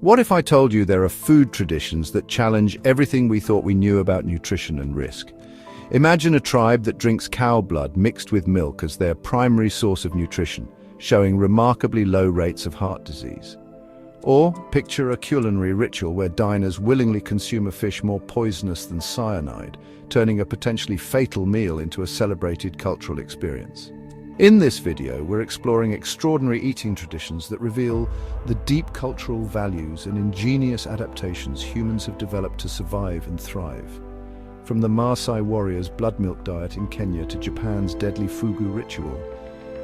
What if I told you there are food traditions that challenge everything we thought we knew about nutrition and risk? Imagine a tribe that drinks cow blood mixed with milk as their primary source of nutrition, showing remarkably low rates of heart disease. Or picture a culinary ritual where diners willingly consume a fish more poisonous than cyanide, turning a potentially fatal meal into a celebrated cultural experience. In this video, we're exploring extraordinary eating traditions that reveal the deep cultural values and ingenious adaptations humans have developed to survive and thrive. From the Maasai warriors' blood milk diet in Kenya to Japan's deadly fugu ritual,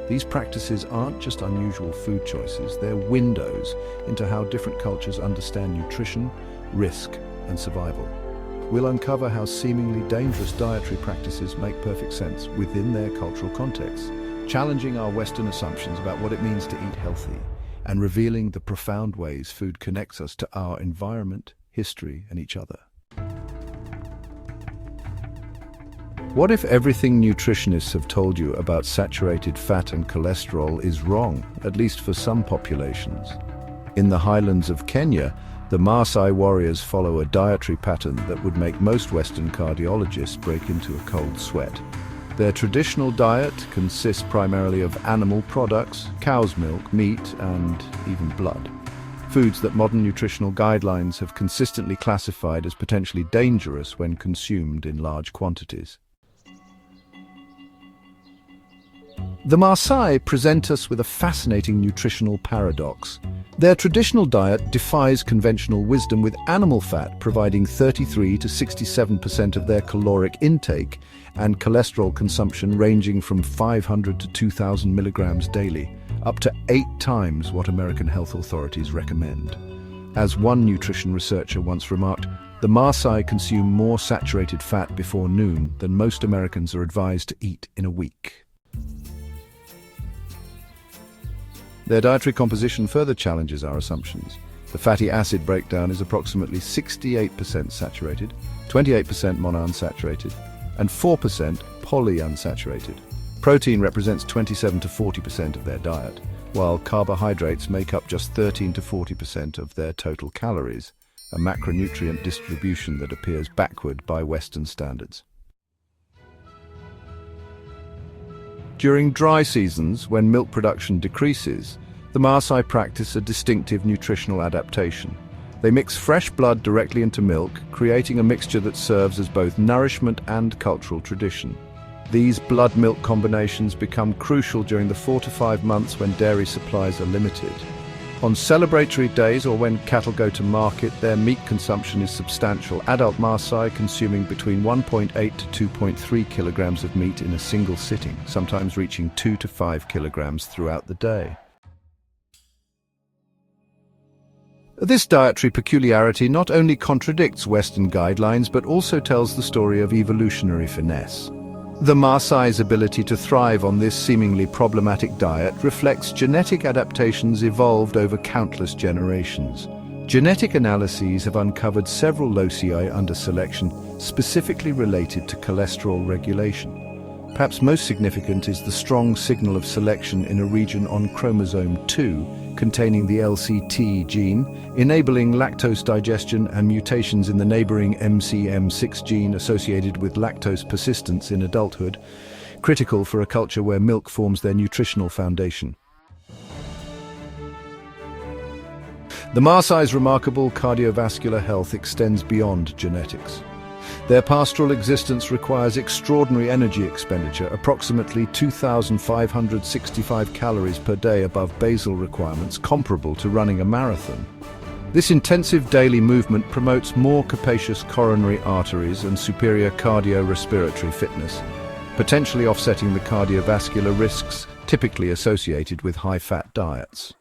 these practices aren't just unusual food choices, they're windows into how different cultures understand nutrition, risk, and survival. We'll uncover how seemingly dangerous dietary practices make perfect sense within their cultural context, challenging our Western assumptions about what it means to eat healthy, and revealing the profound ways food connects us to our environment, history, and each other. What if everything nutritionists have told you about saturated fat and cholesterol is wrong, at least for some populations? In the highlands of Kenya, the Maasai warriors follow a dietary pattern that would make most Western cardiologists break into a cold sweat. Their traditional diet consists primarily of animal products, cow's milk, meat, and even blood. Foods that modern nutritional guidelines have consistently classified as potentially dangerous when consumed in large quantities. The Maasai present us with a fascinating nutritional paradox. Their traditional diet defies conventional wisdom, with animal fat providing 33 to 67% of their caloric intake and cholesterol consumption ranging from 500 to 2,000 milligrams daily, up to 8 times what American health authorities recommend. As one nutrition researcher once remarked, the Maasai consume more saturated fat before noon than most Americans are advised to eat in a week. Their dietary composition further challenges our assumptions. The fatty acid breakdown is approximately 68% saturated, 28% monounsaturated, and 4% polyunsaturated. Protein represents 27 to 40% of their diet, while carbohydrates make up just 13 to 40% of their total calories, a macronutrient distribution that appears backward by Western standards. During dry seasons, when milk production decreases, the Maasai practice a distinctive nutritional adaptation. They mix fresh blood directly into milk, creating a mixture that serves as both nourishment and cultural tradition. These blood-milk combinations become crucial during the 4 to 5 months when dairy supplies are limited. On celebratory days or when cattle go to market, their meat consumption is substantial, adult Maasai consuming between 1.8 to 2.3 kilograms of meat in a single sitting, sometimes reaching 2 to 5 kilograms throughout the day. This dietary peculiarity not only contradicts Western guidelines but also tells the story of evolutionary finesse. The Maasai's ability to thrive on this seemingly problematic diet reflects genetic adaptations evolved over countless generations. Genetic analyses have uncovered several loci under selection specifically related to cholesterol regulation. Perhaps most significant is the strong signal of selection in a region on chromosome 2 containing the LCT gene, enabling lactose digestion, and mutations in the neighboring MCM6 gene associated with lactose persistence in adulthood, critical for a culture where milk forms their nutritional foundation. The Maasai's remarkable cardiovascular health extends beyond genetics. Their pastoral existence requires extraordinary energy expenditure, approximately 2,565 calories per day above basal requirements, comparable to running a marathon. This intensive daily movement promotes more capacious coronary arteries and superior cardiorespiratory fitness, potentially offsetting the cardiovascular risks typically associated with high-fat diets.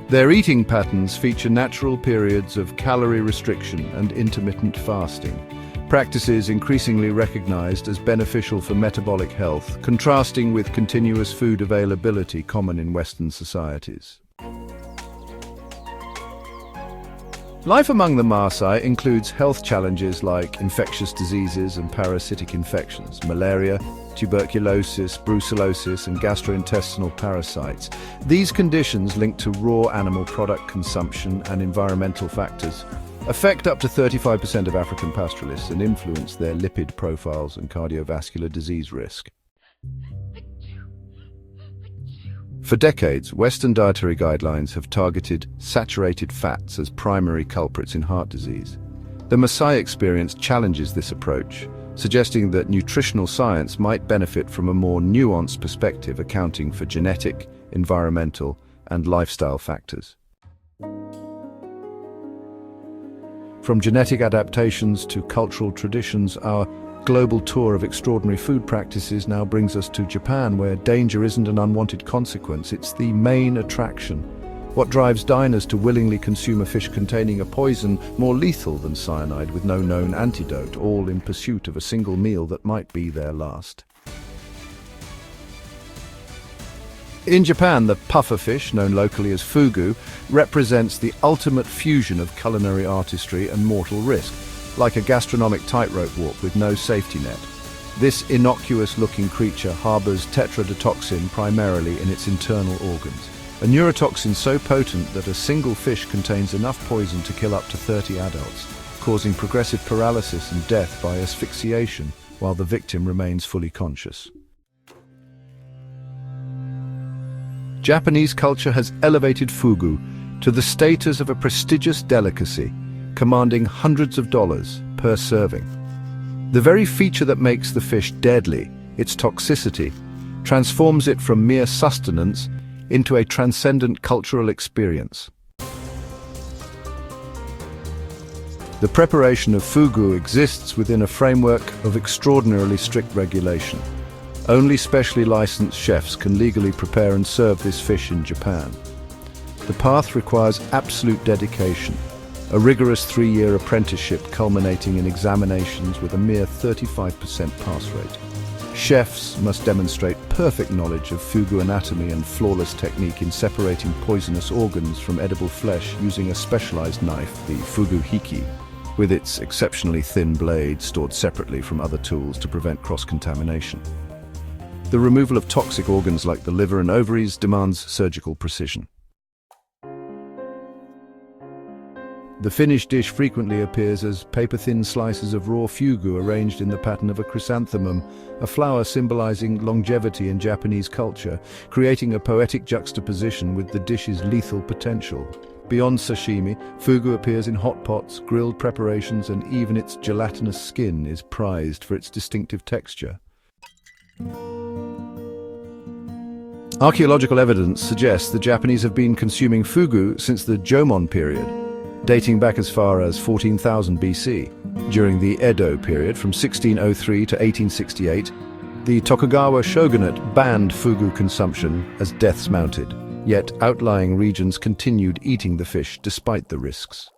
Their eating patterns feature natural periods of calorie restriction and intermittent fasting, practices increasingly recognized as beneficial for metabolic health, contrasting with continuous food availability common in Western societies. Life among the Maasai includes health challenges like infectious diseases and parasitic infections, malaria, tuberculosis, brucellosis, and gastrointestinal parasites. These conditions, linked to raw animal product consumption and environmental factors, affect up to 35% of African pastoralists and influence their lipid profiles and cardiovascular disease risk. For decades, Western dietary guidelines have targeted saturated fats as primary culprits in heart disease. The Maasai experience challenges this approach, suggesting that nutritional science might benefit from a more nuanced perspective accounting for genetic, environmental, and lifestyle factors. From genetic adaptations to cultural traditions, our global tour of extraordinary food practices now brings us to Japan, where danger isn't an unwanted consequence, it's the main attraction. What drives diners to willingly consume a fish containing a poison more lethal than cyanide with no known antidote, all in pursuit of a single meal that might be their last? In Japan, the pufferfish, known locally as fugu, represents the ultimate fusion of culinary artistry and mortal risk, like a gastronomic tightrope walk with no safety net. This innocuous-looking creature harbors tetrodotoxin primarily in its internal organs, a neurotoxin so potent that a single fish contains enough poison to kill up to 30 adults, causing progressive paralysis and death by asphyxiation while the victim remains fully conscious. Japanese culture has elevated fugu to the status of a prestigious delicacy, commanding hundreds of dollars per serving. The very feature that makes the fish deadly, its toxicity, transforms it from mere sustenance into a transcendent cultural experience. The preparation of fugu exists within a framework of extraordinarily strict regulation. Only specially licensed chefs can legally prepare and serve this fish in Japan. The path requires absolute dedication, a rigorous 3-year apprenticeship culminating in examinations with a mere 35% pass rate. Chefs must demonstrate perfect knowledge of fugu anatomy and flawless technique in separating poisonous organs from edible flesh using a specialized knife, the fugu hiki, with its exceptionally thin blade stored separately from other tools to prevent cross-contamination. The removal of toxic organs like the liver and ovaries demands surgical precision. The finished dish frequently appears as paper-thin slices of raw fugu arranged in the pattern of a chrysanthemum, a flower symbolizing longevity in Japanese culture, creating a poetic juxtaposition with the dish's lethal potential. Beyond sashimi, fugu appears in hot pots, grilled preparations, and even its gelatinous skin is prized for its distinctive texture. Archaeological evidence suggests the Japanese have been consuming fugu since the Jomon period, dating back as far as 14,000 BC. During the Edo period, from 1603 to 1868, the Tokugawa shogunate banned fugu consumption as deaths mounted, yet outlying regions continued eating the fish despite the risks.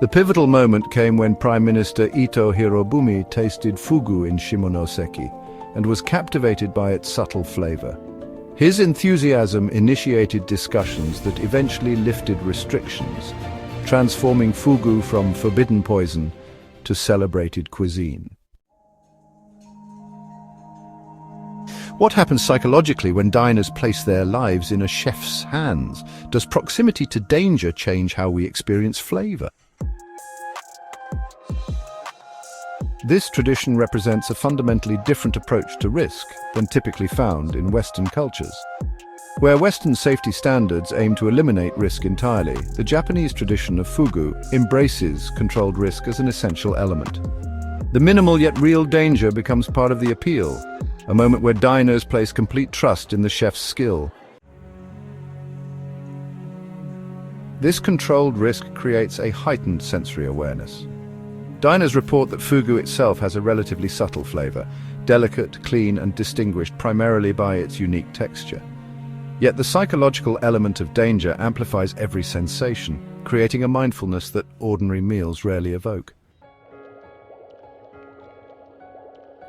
The pivotal moment came when Prime Minister Ito Hirobumi tasted fugu in Shimonoseki and was captivated by its subtle flavor. His enthusiasm initiated discussions that eventually lifted restrictions, transforming fugu from forbidden poison to celebrated cuisine. What happens psychologically when diners place their lives in a chef's hands? Does proximity to danger change how we experience flavor? This tradition represents a fundamentally different approach to risk than typically found in Western cultures. Where Western safety standards aim to eliminate risk entirely, the Japanese tradition of fugu embraces controlled risk as an essential element. The minimal yet real danger becomes part of the appeal, a moment where diners place complete trust in the chef's skill. This controlled risk creates a heightened sensory awareness. Diners report that fugu itself has a relatively subtle flavor, delicate, clean, and distinguished primarily by its unique texture. Yet the psychological element of danger amplifies every sensation, creating a mindfulness that ordinary meals rarely evoke.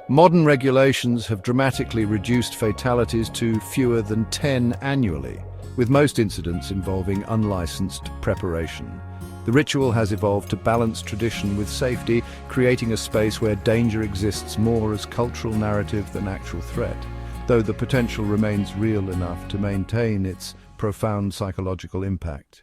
Modern regulations have dramatically reduced fatalities to fewer than 10 annually, with most incidents involving unlicensed preparation. The ritual has evolved to balance tradition with safety, creating a space where danger exists more as cultural narrative than actual threat, though the potential remains real enough to maintain its profound psychological impact.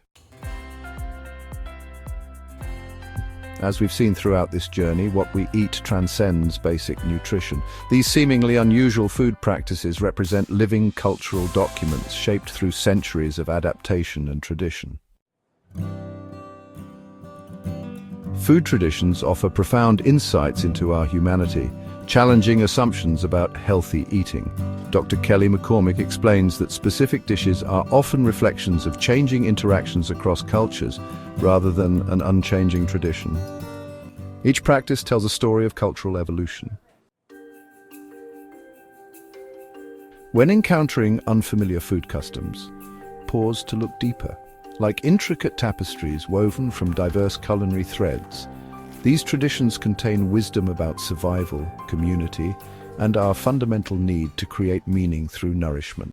As we've seen throughout this journey, what we eat transcends basic nutrition. These seemingly unusual food practices represent living cultural documents shaped through centuries of adaptation and tradition. Food traditions offer profound insights into our humanity, challenging assumptions about healthy eating. Dr. Kelly McCormick explains that specific dishes are often reflections of changing interactions across cultures, rather than an unchanging tradition. Each practice tells a story of cultural evolution. When encountering unfamiliar food customs, pause to look deeper. Like intricate tapestries woven from diverse culinary threads, these traditions contain wisdom about survival, community, and our fundamental need to create meaning through nourishment.